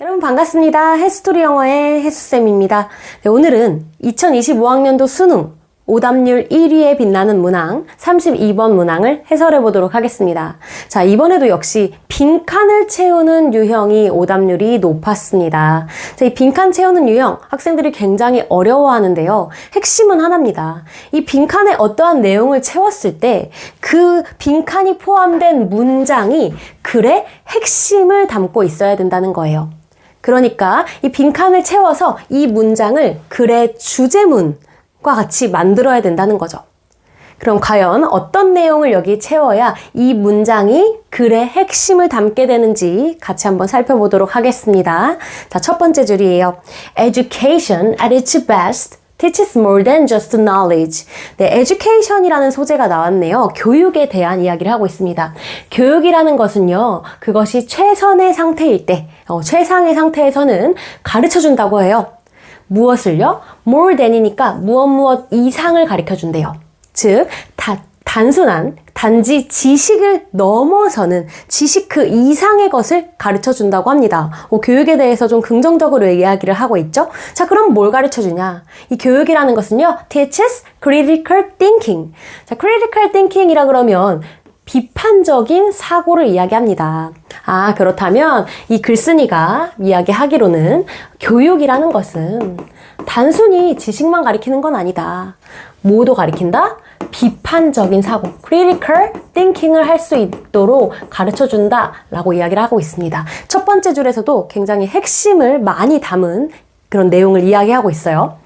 여러분 반갑습니다. 해스토리 영어의 해수쌤입니다. 네, 오늘은 2025학년도 수능 오답률 1위에 빛나는 문항 32번 문항을 해설해 보도록 하겠습니다. 자, 이번에도 역시 빈칸을 채우는 유형이 오답률이 높았습니다. 자, 이 빈칸 채우는 유형 학생들이 굉장히 어려워하는데요. 핵심은 하나입니다. 이 빈칸에 어떠한 내용을 채웠을 때 그 빈칸이 포함된 문장이 글의 핵심을 담고 있어야 된다는 거예요. 그러니까 이 빈칸을 채워서 이 문장을 글의 주제문 과 같이 만들어야 된다는 거죠. 그럼 과연 어떤 내용을 여기 채워야 이 문장이 글의 핵심을 담게 되는지 같이 한번 살펴보도록 하겠습니다. 자, 첫 번째 줄이에요. Education at its best teaches more than just knowledge. 네, education이라는 소재가 나왔네요. 교육에 대한 이야기를 하고 있습니다. 교육이라는 것은요, 그것이 최선의 상태일 때, 최상의 상태에서는 가르쳐 준다고 해요. 무엇을요? more than이니까 무엇 이상을 가르쳐 준대요. 즉, 단지 지식을 넘어서는 지식 그 이상의 것을 가르쳐 준다고 합니다. 교육에 대해서 좀 긍정적으로 이야기를 하고 있죠? 자, 그럼 뭘 가르쳐 주냐? 이 교육이라는 것은요, teaches critical thinking. 자, critical thinking이라 그러면 비판적인 사고를 이야기합니다. 아, 그렇다면 이 글쓴이가 이야기하기로는 교육이라는 것은 단순히 지식만 가리키는 건 아니다. 뭐도 가리킨다? 비판적인 사고, critical thinking을 할 수 있도록 가르쳐준다 라고 이야기를 하고 있습니다. 첫 번째 줄에서도 굉장히 핵심을 많이 담은 그런 내용을 이야기하고 있어요.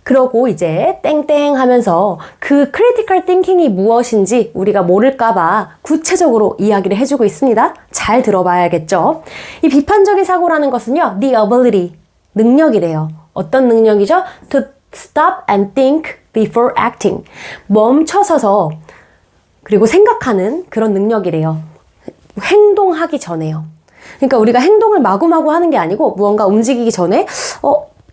그러고 이제 땡땡 하면서 그 critical thinking이 무엇인지 우리가 모를까봐 구체적으로 이야기를 해주고 있습니다. 잘 들어봐야겠죠? 이 비판적인 사고라는 것은요, the ability, 능력이래요. 어떤 능력이죠? To stop and think before acting. 멈춰서서 그리고 생각하는 그런 능력이래요. 행동하기 전에요. 그러니까 우리가 행동을 마구마구 하는 게 아니고 무언가 움직이기 전에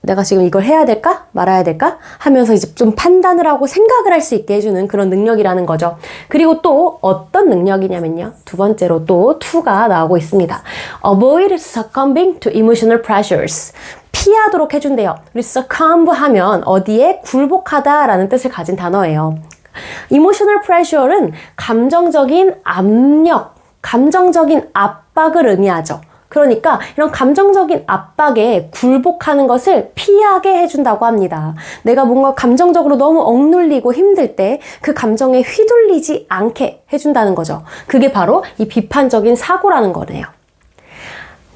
내가 지금 이걸 해야 될까? 말아야 될까? 하면서 이제 좀 판단을 하고 생각을 할 수 있게 해주는 그런 능력이라는 거죠. 그리고 또 어떤 능력이냐면요. 두 번째로 또 to가 나오고 있습니다. Avoid succumbing to emotional pressures. 피하도록 해준대요. 우리 succumb 하면 어디에 굴복하다라는 뜻을 가진 단어예요. Emotional pressure는 감정적인 압력, 감정적인 압박을 의미하죠. 그러니까 이런 감정적인 압박에 굴복하는 것을 피하게 해준다고 합니다. 내가 뭔가 감정적으로 너무 억눌리고 힘들 때 그 감정에 휘둘리지 않게 해준다는 거죠. 그게 바로 이 비판적인 사고라는 거네요.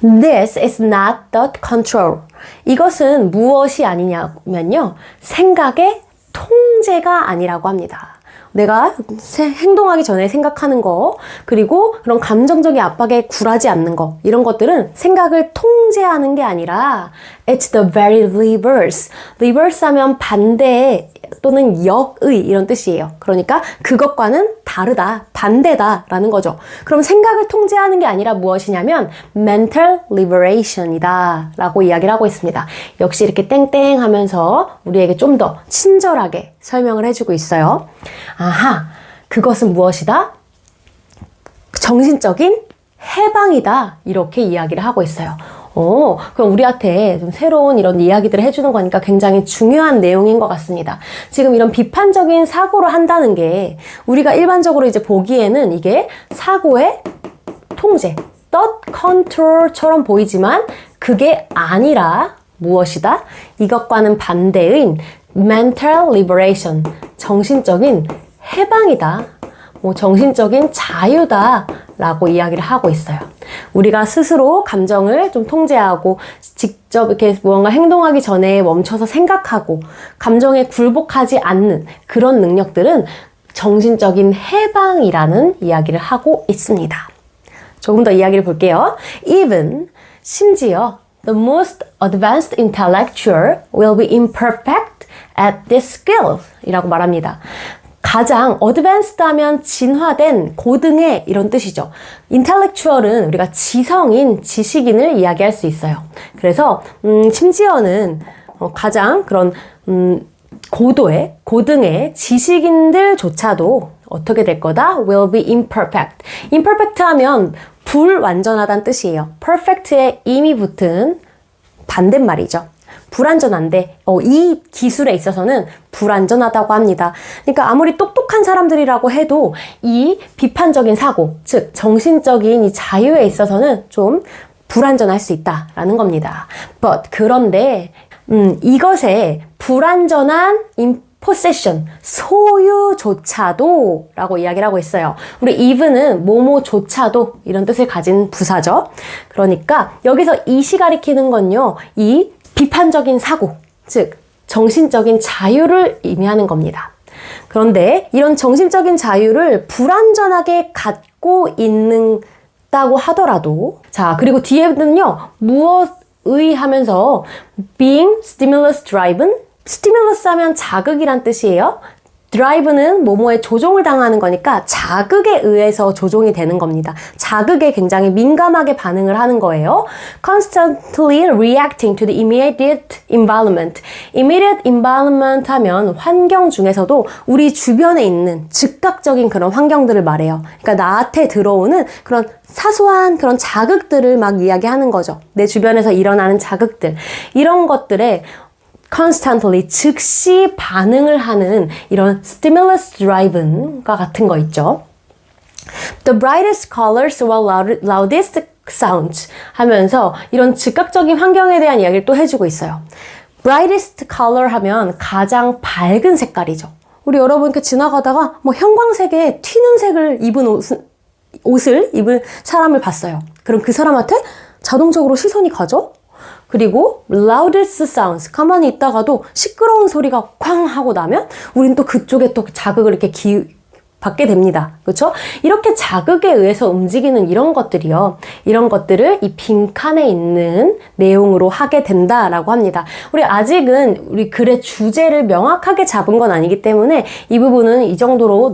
This is not thought control. 이것은 무엇이 아니냐면요, 생각의 통제가 아니라고 합니다. 내가 행동하기 전에 생각하는 거, 그리고 그런 감정적인 압박에 굴하지 않는 거, 이런 것들은 생각을 통제하는 게 아니라 It's the very reverse. reverse 하면 반대 또는 역의 이런 뜻이에요. 그러니까 그것과는 다르다, 반대다 라는 거죠. 그럼 생각을 통제하는 게 아니라 무엇이냐면 mental liberation이다 라고 이야기를 하고 있습니다. 역시 이렇게 땡땡 하면서 우리에게 좀 더 친절하게 설명을 해주고 있어요. 아하, 그것은 무엇이다? 정신적인 해방이다 이렇게 이야기를 하고 있어요. 그럼 우리한테 좀 새로운 이런 이야기들을 해주는 거니까 굉장히 중요한 내용인 것 같습니다. 지금 이런 비판적인 사고를 한다는 게 우리가 일반적으로 이제 보기에는 이게 사고의 통제, thought control처럼 보이지만 그게 아니라 무엇이다? 이것과는 반대인 mental liberation, 정신적인 해방이다. 정신적인 자유다 라고 이야기를 하고 있어요. 우리가 스스로 감정을 좀 통제하고 직접 이렇게 무언가 행동하기 전에 멈춰서 생각하고 감정에 굴복하지 않는 그런 능력들은 정신적인 해방이라는 이야기를 하고 있습니다. 조금 더 이야기를 볼게요. Even, 심지어 the most advanced intellectual will be imperfect at this skill 이라고 말합니다. 가장 advanced 하면 진화된, 고등의 이런 뜻이죠. intellectual은 우리가 지성인, 지식인을 이야기할 수 있어요. 그래서 심지어는 가장 그런 고등의 지식인들조차도 어떻게 될 거다? will be imperfect. imperfect 하면 불완전하다는 뜻이에요. perfect에 이미 붙은 반대말이죠. 불완전한데 이 기술에 있어서는 불완전하다고 합니다. 그러니까 아무리 똑똑한 사람들이라고 해도 이 비판적인 사고, 즉 정신적인 이 자유에 있어서는 좀 불완전할 수 있다라는 겁니다. 그런데 이것에 불완전한 possession, 소유조차도 라고 이야기를 하고 있어요. 우리 even은 뭐뭐조차도 이런 뜻을 가진 부사죠. 그러니까 여기서 이시 가리키는 건요, 이 비판적인 사고, 즉 정신적인 자유를 의미하는 겁니다. 그런데 이런 정신적인 자유를 불완전하게 갖고 있다고 하더라도, 자, 그리고 뒤에는요, 무엇의 하면서 being stimulus driven, 스티뮬러스 하면 자극이란 뜻이에요. 드라이브는 뭐뭐에 조종을 당하는 거니까 자극에 의해서 조종이 되는 겁니다. 자극에 굉장히 민감하게 반응을 하는 거예요. Constantly reacting to the immediate environment. Immediate environment 하면 환경 중에서도 우리 주변에 있는 즉각적인 그런 환경들을 말해요. 그러니까 나한테 들어오는 그런 사소한 그런 자극들을 막 이야기하는 거죠. 내 주변에서 일어나는 자극들. 이런 것들에 constantly, 즉시 반응을 하는 이런 stimulus driven과 같은 거 있죠. The brightest colors while loudest sounds 하면서 이런 즉각적인 환경에 대한 이야기를 또 해주고 있어요. brightest color 하면 가장 밝은 색깔이죠. 우리 여러분 이렇게 지나가다가 뭐 형광색에 튀는 색을 입은 옷을 입은 사람을 봤어요. 그럼 그 사람한테 자동적으로 시선이 가죠? 그리고 loudest sounds, 가만히 있다가도 시끄러운 소리가 쾅 하고 나면 우린 또 그쪽에 또 자극을 이렇게 받게 됩니다. 그렇죠? 이렇게 자극에 의해서 움직이는 이런 것들이요. 이런 것들을 이 빈칸에 있는 내용으로 하게 된다라고 합니다. 우리 아직은 우리 글의 주제를 명확하게 잡은 건 아니기 때문에 이 부분은 이 정도로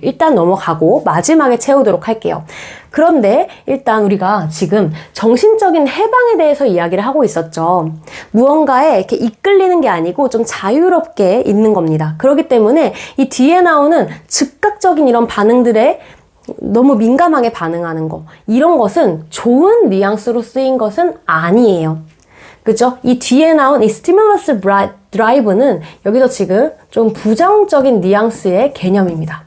일단 넘어가고 마지막에 채우도록 할게요. 그런데 일단 우리가 지금 정신적인 해방에 대해서 이야기를 하고 있었죠. 무언가에 이렇게 이끌리는 게 아니고 좀 자유롭게 있는 겁니다. 그렇기 때문에 이 뒤에 나오는 즉각적인 이런 반응들에 너무 민감하게 반응하는 거, 이런 것은 좋은 뉘앙스로 쓰인 것은 아니에요. 그죠? 이 뒤에 나온 이 스티뮬러스 드라이브는 여기서 지금 좀 부정적인 뉘앙스의 개념입니다.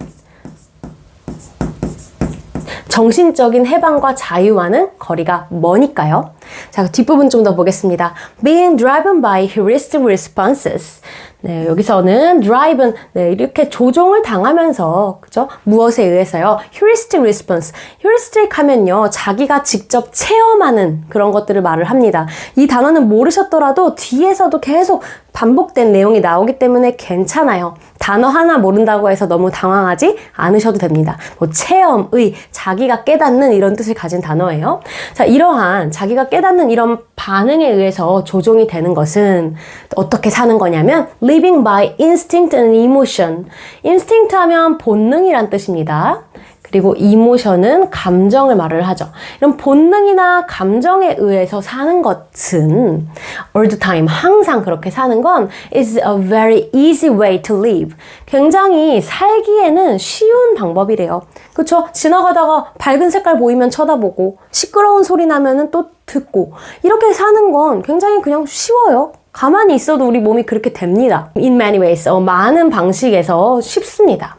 정신적인 해방과 자유와는 거리가 머니까요. 자, 뒷부분 좀 더 보겠습니다. Being driven by heuristic responses. 네, 여기서는 driven, 네, 이렇게 조종을 당하면서, 그죠? 무엇에 의해서요? heuristic response. heuristic 하면요, 자기가 직접 체험하는 그런 것들을 말을 합니다. 이 단어는 모르셨더라도 뒤에서도 계속 반복된 내용이 나오기 때문에 괜찮아요. 단어 하나 모른다고 해서 너무 당황하지 않으셔도 됩니다. 뭐 체험의, 자기가 깨닫는 이런 뜻을 가진 단어예요. 자, 이러한 자기가 깨닫는 이런 반응에 의해서 조종이 되는 것은 어떻게 사는 거냐면 living by instinct and emotion. instinct 하면 본능이란 뜻입니다. 그리고 emotion은 감정을 말을 하죠. 이런 본능이나 감정에 의해서 사는 것은 all the time, 항상 그렇게 사는 건 is a very easy way to live. 굉장히 살기에는 쉬운 방법이래요. 그쵸? 지나가다가 밝은 색깔 보이면 쳐다보고 시끄러운 소리 나면은 또 듣고 이렇게 사는 건 굉장히 그냥 쉬워요. 가만히 있어도 우리 몸이 그렇게 됩니다. In many ways, 많은 방식에서 쉽습니다.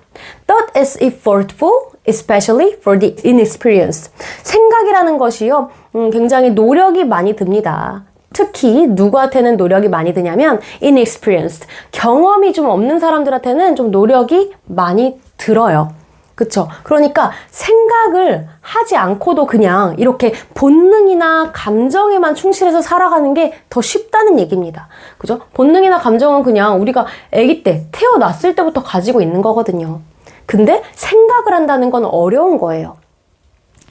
Thought is effortful, especially for the inexperienced. 생각이라는 것이요, 굉장히 노력이 많이 듭니다. 특히 누구한테는 노력이 많이 드냐면 inexperienced, 경험이 좀 없는 사람들한테는 좀 노력이 많이 들어요. 그쵸? 그러니까 생각을 하지 않고도 그냥 이렇게 본능이나 감정에만 충실해서 살아가는 게 더 쉽다는 얘기입니다. 그죠? 본능이나 감정은 그냥 우리가 아기 때, 태어났을 때부터 가지고 있는 거거든요. 근데 생각을 한다는 건 어려운 거예요.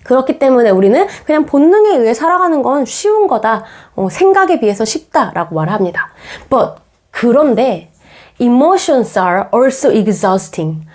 그렇기 때문에 우리는 그냥 본능에 의해 살아가는 건 쉬운 거다. 생각에 비해서 쉽다라고 말합니다. 그런데 emotions are also exhausting.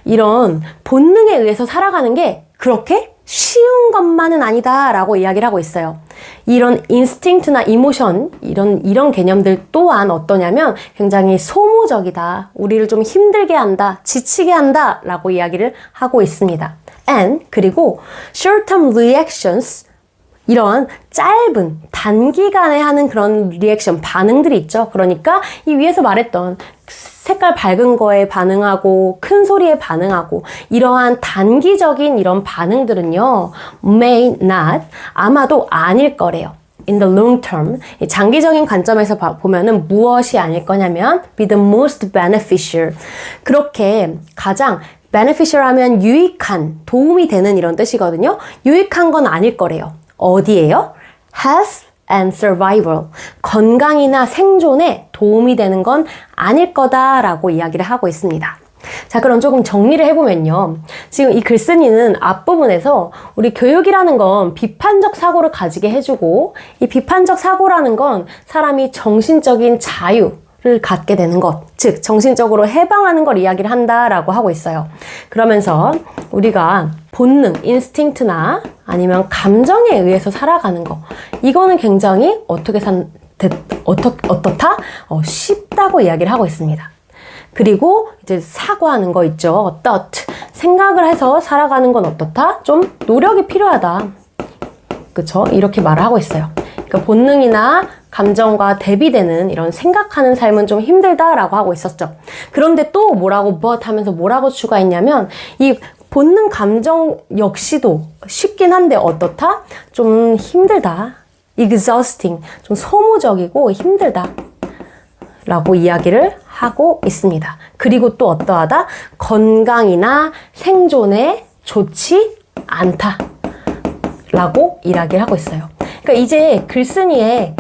이런 본능에 의해서 살아가는 게 그렇게 쉬운 것만은 아니다 라고 이야기를 하고 있어요. 이런 인스팅트나 이모션, 이런 개념들 또한 어떠냐면 굉장히 소모적이다. 우리를 좀 힘들게 한다, 지치게 한다 라고 이야기를 하고 있습니다. and 그리고 short-term reactions 이런 짧은 단기간에 하는 그런 리액션 반응들이 있죠. 그러니까 이 위에서 말했던 색깔 밝은 거에 반응하고 큰 소리에 반응하고 이러한 단기적인 이런 반응들은요. may not 아마도 아닐 거래요. In the long term 장기적인 관점에서 보면은 무엇이 아닐 거냐면 be the most beneficial 그렇게 가장 beneficial 하면 유익한 도움이 되는 이런 뜻이거든요. 유익한 건 아닐 거래요. 어디에요? health and survival. 건강이나 생존에 도움이 되는 건 아닐 거다라고 이야기를 하고 있습니다. 자, 그럼 조금 정리를 해보면요. 지금 이 글쓴이는 앞부분에서 우리 교육이라는 건 비판적 사고를 가지게 해주고 이 비판적 사고라는 건 사람이 정신적인 자유를 갖게 되는 것, 즉 정신적으로 해방하는 걸 이야기를 한다라고 하고 있어요. 그러면서 우리가 본능, 인스팅트나 아니면 감정에 의해서 살아가는 거 이거는 굉장히 어떻다? 쉽다고 이야기를 하고 있습니다. 그리고 이제 사고하는 거 있죠. thought. 생각을 해서 살아가는 건 어떻다? 좀 노력이 필요하다. 그쵸? 이렇게 말을 하고 있어요. 그러니까 본능이나 감정과 대비되는 이런 생각하는 삶은 좀 힘들다라고 하고 있었죠. 그런데 또 뭐라고 but 하면서 뭐라고 추가했냐면 이 본능 감정 역시도 쉽긴 한데 어떻다? 좀 힘들다. exhausting. 좀 소모적이고 힘들다. 라고 이야기를 하고 있습니다. 그리고 또 어떠하다? 건강이나 생존에 좋지 않다. 라고 이야기를 하고 있어요. 그러니까 이제 글쓴이에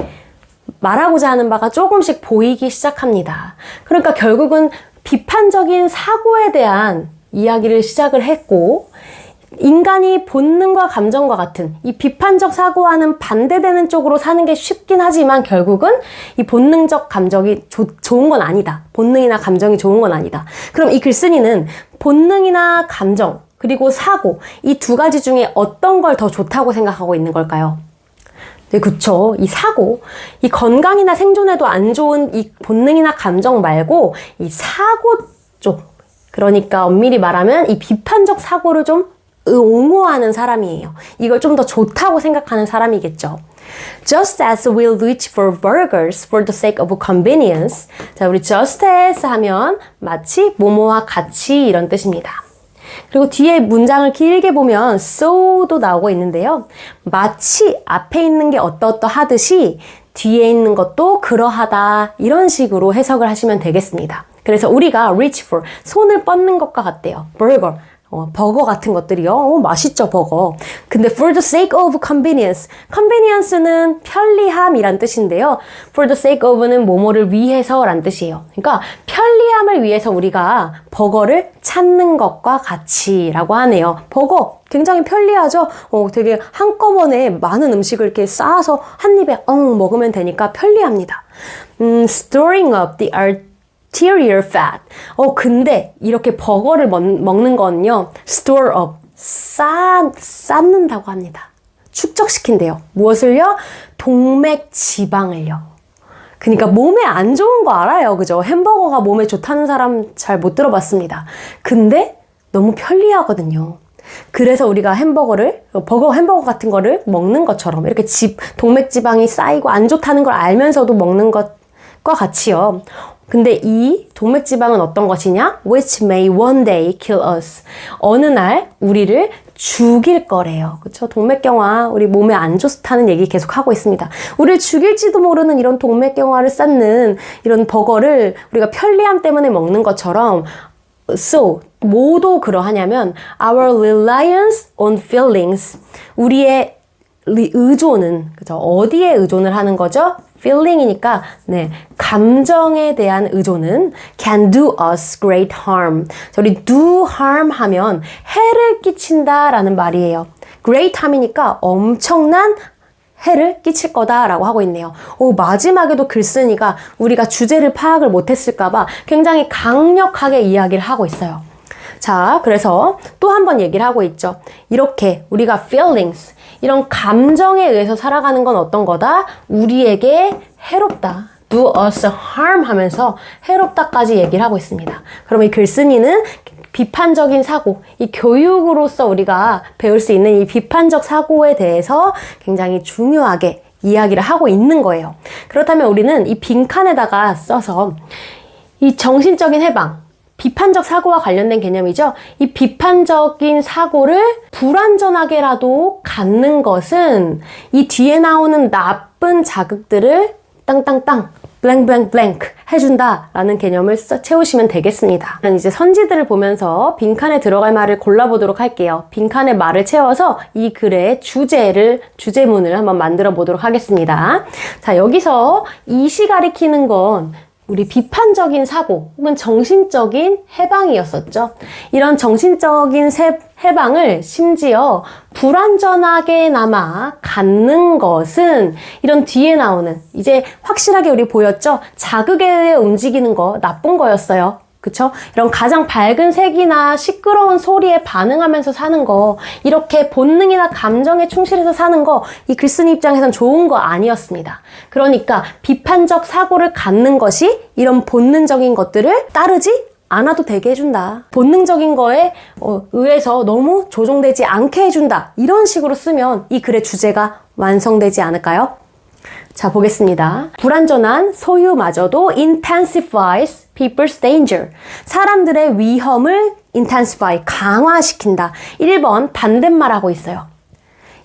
말하고자 하는 바가 조금씩 보이기 시작합니다. 그러니까 결국은 비판적인 사고에 대한 이야기를 시작을 했고 인간이 본능과 감정과 같은 이 비판적 사고와는 반대되는 쪽으로 사는 게 쉽긴 하지만 결국은 이 본능적 감정이 좋은 건 아니다. 본능이나 감정이 좋은 건 아니다. 그럼 이 글쓴이는 본능이나 감정 그리고 사고 이 두 가지 중에 어떤 걸 더 좋다고 생각하고 있는 걸까요? 네, 그쵸. 이 사고, 이 건강이나 생존에도 안 좋은 이 본능이나 감정 말고 이 사고 쪽, 그러니까 엄밀히 말하면 이 비판적 사고를 좀 옹호하는 사람이에요. 이걸 좀 더 좋다고 생각하는 사람이겠죠. Just as we'll reach for burgers for the sake of convenience. 자, 우리 just as 하면 마치 뭐뭐와 같이 이런 뜻입니다. 그리고 뒤에 문장을 길게 보면 so도 나오고 있는데요. 마치 앞에 있는 게 어떠하듯이 뒤에 있는 것도 그러하다 이런 식으로 해석을 하시면 되겠습니다. 그래서 우리가 reach for 손을 뻗는 것과 같대요. burger 버거 같은 것들이요. 맛있죠, 버거. 근데 for the sake of convenience. convenience는 편리함이란 뜻인데요. for the sake of는 뭐뭐를 위해서란 뜻이에요. 그러니까 편리함을 위해서 우리가 버거를 찾는 것과 같이라고 하네요. 버거 굉장히 편리하죠? 되게 한꺼번에 많은 음식을 이렇게 쌓아서 한 입에 먹으면 되니까 편리합니다. storing up the arterial fat. 근데 이렇게 버거를 먹는 거는요. store up. 쌓는다고 합니다. 축적시킨대요. 무엇을요? 동맥 지방을요. 그러니까 몸에 안 좋은 거 알아요. 그죠? 햄버거가 몸에 좋다는 사람 잘 못 들어봤습니다. 근데 너무 편리하거든요. 그래서 우리가 햄버거 같은 거를 먹는 것처럼 이렇게 동맥 지방이 쌓이고 안 좋다는 걸 알면서도 먹는 것과 같이요. 근데 이 동맥지방은 어떤 것이냐? Which may one day kill us. 어느 날 우리를 죽일 거래요. 그쵸? 동맥경화, 우리 몸에 안 좋다는 얘기 계속 하고 있습니다. 우리를 죽일지도 모르는 이런 동맥경화를 쌓는 이런 버거를 우리가 편리함 때문에 먹는 것처럼 So, 뭐도 그러하냐면 Our reliance on feelings. 우리의 의존은, 그죠? 어디에 의존을 하는 거죠? feeling이니까, 네. 감정에 대한 의존은 can do us great harm. 우리 do harm 하면 해를 끼친다 라는 말이에요. great harm이니까 엄청난 해를 끼칠 거다라고 하고 있네요. 마지막에도 글쓴이가 우리가 주제를 파악을 못했을까봐 굉장히 강력하게 이야기를 하고 있어요. 자, 그래서 또 한 번 얘기를 하고 있죠. 이렇게 우리가 feelings, 이런 감정에 의해서 살아가는 건 어떤 거다? 우리에게 해롭다. do us harm 하면서 해롭다까지 얘기를 하고 있습니다. 그럼 이 글쓴이는 비판적인 사고, 이 교육으로서 우리가 배울 수 있는 이 비판적 사고에 대해서 굉장히 중요하게 이야기를 하고 있는 거예요. 그렇다면 우리는 이 빈칸에다가 써서 이 정신적인 해방, 비판적 사고와 관련된 개념이죠. 이 비판적인 사고를 불완전하게라도 갖는 것은 이 뒤에 나오는 나쁜 자극들을 땅땅땅 블랭블랭블랭 해준다라는 개념을 채우시면 되겠습니다. 이제 선지들을 보면서 빈칸에 들어갈 말을 골라보도록 할게요. 빈칸에 말을 채워서 이 글의 주제문을 한번 만들어 보도록 하겠습니다. 자, 여기서 이시 가리키는 건 우리 비판적인 사고 혹은 정신적인 해방이었었죠. 이런 정신적인 해방을 심지어 불완전하게나마 갖는 것은 이런 뒤에 나오는 이제 확실하게 우리 보였죠? 자극에 의해 움직이는 거 나쁜 거였어요. 그쵸? 이런 가장 밝은 색이나 시끄러운 소리에 반응하면서 사는 거, 이렇게 본능이나 감정에 충실해서 사는 거, 이 글쓴이 입장에선 좋은 거 아니었습니다. 그러니까 비판적 사고를 갖는 것이 이런 본능적인 것들을 따르지 않아도 되게 해준다. 본능적인 거에 의해서 너무 조종되지 않게 해준다. 이런 식으로 쓰면 이 글의 주제가 완성되지 않을까요? 자, 보겠습니다. 불완전한 소유마저도 intensifies people's danger. 사람들의 위험을 intensify, 강화시킨다. 1번 반대말하고 있어요.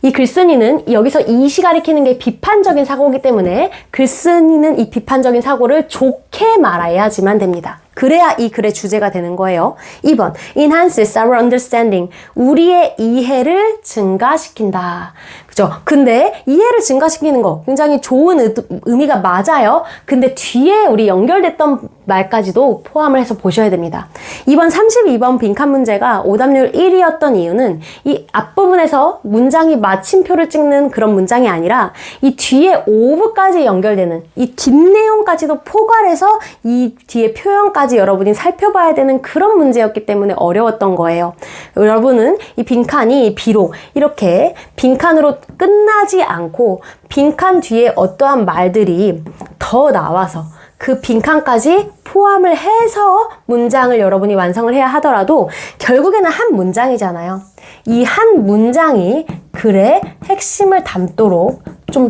이 글쓴이는 여기서 이시 가리키는 게 비판적인 사고이기 때문에 글쓴이는 이 비판적인 사고를 좋게 말해야지만 됩니다. 그래야 이 글의 주제가 되는 거예요. 2번, enhances our understanding. 우리의 이해를 증가시킨다. 그죠? 근데 이해를 증가시키는 거 굉장히 좋은 의미가 맞아요. 근데 뒤에 우리 연결됐던 말까지도 포함을 해서 보셔야 됩니다. 이번 32번 빈칸 문제가 오답률 1위였던 이유는 이 앞부분에서 문장이 마침표를 찍는 그런 문장이 아니라 이 뒤에 of까지 연결되는 이 뒷내용까지도 포괄해서 이 뒤에 표현까지 여러분이 살펴봐야 되는 그런 문제였기 때문에 어려웠던 거예요. 여러분은 이 빈칸이 비록 이렇게 빈칸으로 끝나지 않고 빈칸 뒤에 어떠한 말들이 더 나와서 그 빈칸까지 포함을 해서 문장을 여러분이 완성을 해야 하더라도 결국에는 한 문장이잖아요. 이 한 문장이 글의 핵심을 담도록 좀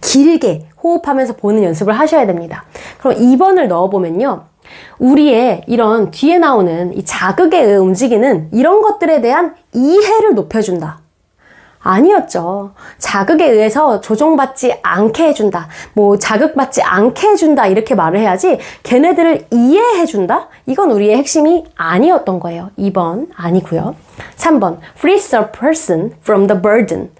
길게 호흡하면서 보는 연습을 하셔야 됩니다. 그럼 2번을 넣어보면요. 우리의 이런 뒤에 나오는 이 자극에 의해 움직이는 이런 것들에 대한 이해를 높여준다. 아니었죠. 자극에 의해서 조종받지 않게 해준다. 뭐 자극받지 않게 해준다. 이렇게 말을 해야지 걔네들을 이해해준다? 이건 우리의 핵심이 아니었던 거예요. 2번 아니고요. 3번 frees a person from the burden.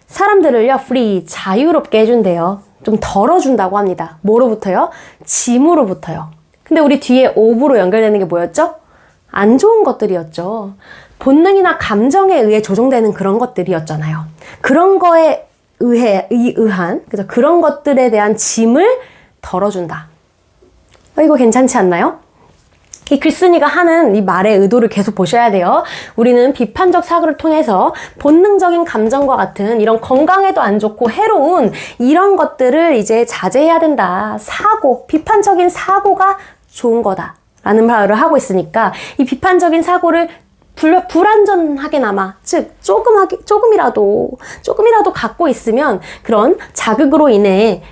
사람들을요 free 자유롭게 해준대요. 좀 덜어준다고 합니다. 뭐로부터요? 짐으로부터요. 근데 우리 뒤에 of로 연결되는 게 뭐였죠? 안 좋은 것들이었죠. 본능이나 감정에 의해 조종되는 그런 것들이었잖아요. 그런 거에 의한 그죠? 그런 것들에 대한 짐을 덜어준다. 이거 괜찮지 않나요? 이 글쓴이가 하는 이 말의 의도를 계속 보셔야 돼요. 우리는 비판적 사고를 통해서 본능적인 감정과 같은 이런 건강에도 안 좋고 해로운 이런 것들을 이제 자제해야 된다. 사고, 비판적인 사고가 좋은 거다. 라는 말을 하고 있으니까 이 비판적인 사고를 불완전하게나마, 즉 조금이라도 갖고 있으면 그런 자극으로 인해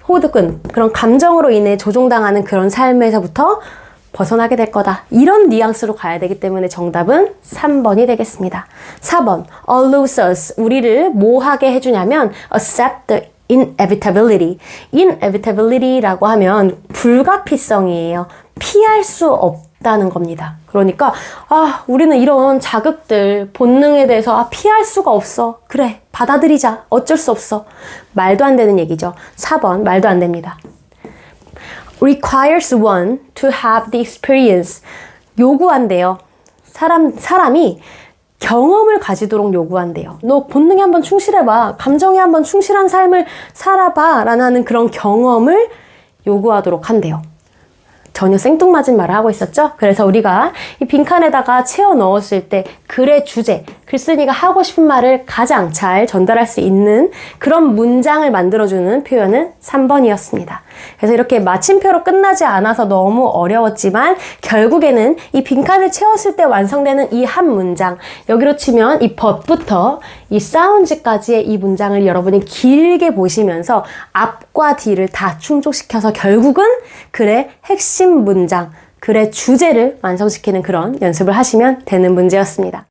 호드끈, 그런 감정으로 인해 조종당하는 그런 삶에서부터 벗어나게 될 거다. 이런 뉘앙스로 가야 되기 때문에 정답은 3번이 되겠습니다. 4번, allows us, 우리를 뭐 하게 해주냐면 accept the inevitability. inevitability라고 하면 불가피성이에요. 피할 수 없다는 겁니다. 그러니까 우리는 이런 자극들, 본능에 대해서 피할 수가 없어. 그래, 받아들이자. 어쩔 수 없어. 말도 안 되는 얘기죠. 4번, 말도 안 됩니다. requires one to have the experience. 요구한대요. 사람이 경험을 가지도록 요구한대요. 너 본능에 한번 충실해봐. 감정에 한번 충실한 삶을 살아봐. 라는 그런 경험을 요구하도록 한대요. 전혀 생뚱맞은 말을 하고 있었죠? 그래서 우리가 이 빈칸에다가 채워 넣었을 때 글의 주제, 글쓴이가 하고 싶은 말을 가장 잘 전달할 수 있는 그런 문장을 만들어주는 표현은 3번이었습니다. 그래서 이렇게 마침표로 끝나지 않아서 너무 어려웠지만 결국에는 이 빈칸을 채웠을 때 완성되는 이 한 문장, 여기로 치면 이 but부터 이 sounds까지의 이 문장을 여러분이 길게 보시면서 앞과 뒤를 다 충족시켜서 결국은 글의 핵심 문장, 글의 주제를 완성시키는 그런 연습을 하시면 되는 문제였습니다.